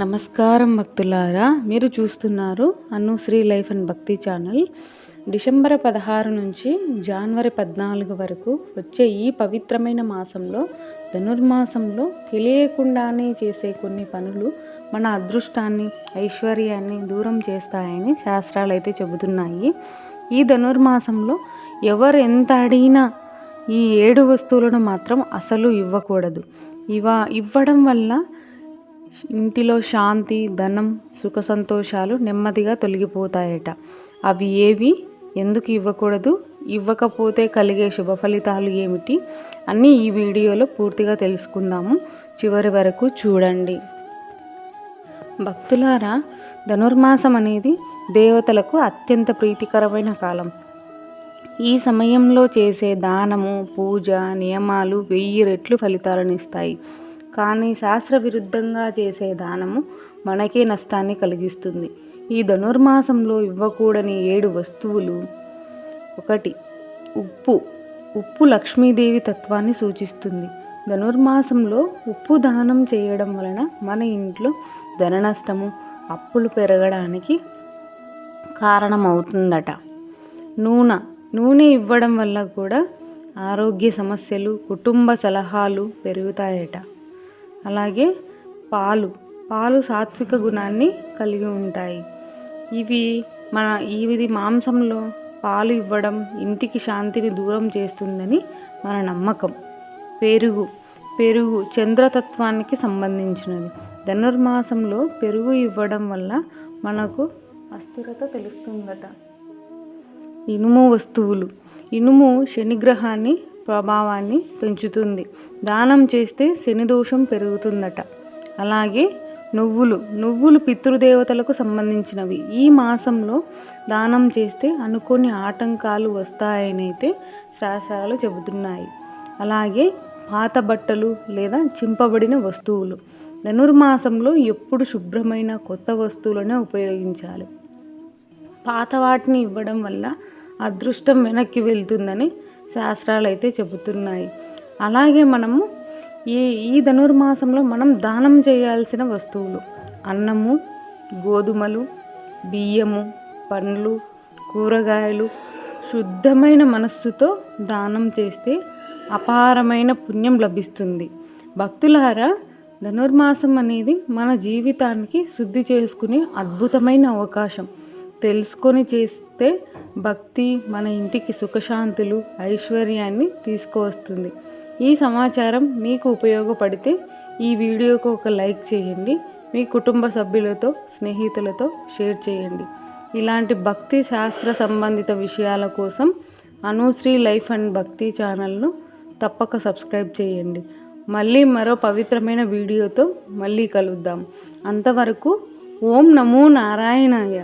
నమస్కారం భక్తులారా, మీరు చూస్తున్నారు అనుశ్రీ లైఫ్ అండ్ భక్తి ఛానల్. డిసెంబర్ 16 నుంచి జనవరి 14 వరకు వచ్చే ఈ పవిత్రమైన మాసంలో, ధనుర్మాసంలో తెలియకుండానే చేసే కొన్ని పనులు మన అదృష్టాన్ని, ఐశ్వర్యాన్ని దూరం చేస్తాయని శాస్త్రాలు అయితే చెబుతున్నాయి. ఈ ధనుర్మాసంలో ఎవరు ఎంత అడిగినా ఈ 7 వస్తువులను మాత్రం అసలు ఇవ్వకూడదు. ఇవ్వడం వల్ల ఇంటిలో శాంతి, ధనం, సుఖ సంతోషాలు నెమ్మదిగా తొలగిపోతాయట. అవి ఏవి, ఎందుకు ఇవ్వకూడదు, ఇవ్వకపోతే కలిగే శుభ ఫలితాలు ఏమిటి అన్నీ ఈ వీడియోలో పూర్తిగా తెలుసుకుందాము. చివరి వరకు చూడండి. భక్తులారా, ధనుర్మాసం అనేది దేవతలకు అత్యంత ప్రీతికరమైన కాలం. ఈ సమయంలో చేసే దానము, పూజ, నియమాలు 1000 రెట్లు ఫలితాలను ఇస్తాయి. కానీ శాస్త్ర విరుద్ధంగా చేసే దానము మనకే నష్టాన్ని కలిగిస్తుంది. ఈ ధనుర్మాసంలో ఇవ్వకూడని 7 వస్తువులు. 1. ఉప్పు. ఉప్పు లక్ష్మీదేవి తత్వాన్ని సూచిస్తుంది. ధనుర్మాసంలో ఉప్పు దానం చేయడం వలన మన ఇంట్లో ధన నష్టము, అప్పులు పెరగడానికి కారణమవుతుందట. నూనె ఇవ్వడం వల్ల కూడా ఆరోగ్య సమస్యలు, కుటుంబ సలహాలు పెరుగుతాయట. అలాగే పాలు సాత్విక గుణాన్ని కలిగి ఉంటాయి. ఇది మాంసంలో పాలు ఇవ్వడం ఇంటికి శాంతిని దూరం చేస్తుందని మన నమ్మకం. పెరుగు చంద్రతత్వానికి సంబంధించినది. ధనుర్మాసంలో పెరుగు ఇవ్వడం వల్ల మనకు అస్థిరత తెలుస్తుందట. ఇనుము వస్తువులు. ఇనుము శనిగ్రహాన్ని ప్రభావాన్ని పెంచుతుంది. దానం చేస్తే శని దోషం పెరుగుతుందట. అలాగే నువ్వులు పితృదేవతలకు సంబంధించినవి. ఈ మాసంలో దానం చేస్తే అనుకోని ఆటంకాలు వస్తాయనైతే శాస్త్రాలు చెబుతున్నాయి. అలాగే పాత బట్టలు లేదా చింపబడిన వస్తువులు. ధనుర్మాసంలో ఎప్పుడు శుభ్రమైన కొత్త వస్తువులనే ఉపయోగించాలి. పాత వాటిని ఇవ్వడం వల్ల అదృష్టం వెనక్కి వెళ్తుందని శాస్త్రాలు అయితే చెబుతున్నాయి. అలాగే మనము ఈ ధనుర్మాసంలో మనం దానం చేయాల్సిన వస్తువులు: అన్నము, గోధుమలు, బియ్యము, పండ్లు, కూరగాయలు. శుద్ధమైన మనస్సుతో దానం చేస్తే అపారమైన పుణ్యం లభిస్తుంది. భక్తులారా, ధనుర్మాసం అనేది మన జీవితానికి శుద్ధి చేసుకునే అద్భుతమైన అవకాశం. తెలుసుకొని చేస్తే భక్తి మన ఇంటికి సుఖశాంతులు, ఐశ్వర్యాన్ని తీసుకువస్తుంది. ఈ సమాచారం మీకు ఉపయోగపడితే ఈ వీడియోకు ఒక లైక్ చేయండి. మీ కుటుంబ సభ్యులతో, స్నేహితులతో షేర్ చేయండి. ఇలాంటి భక్తి శాస్త్ర సంబంధిత విషయాల కోసం అనుశ్రీ లైఫ్ అండ్ భక్తి ఛానల్ను తప్పక సబ్స్క్రైబ్ చేయండి. మళ్ళీ మరో పవిత్రమైన వీడియోతో మళ్ళీ కలుద్దాం. అంతవరకు ఓం నమో నారాయణాయ.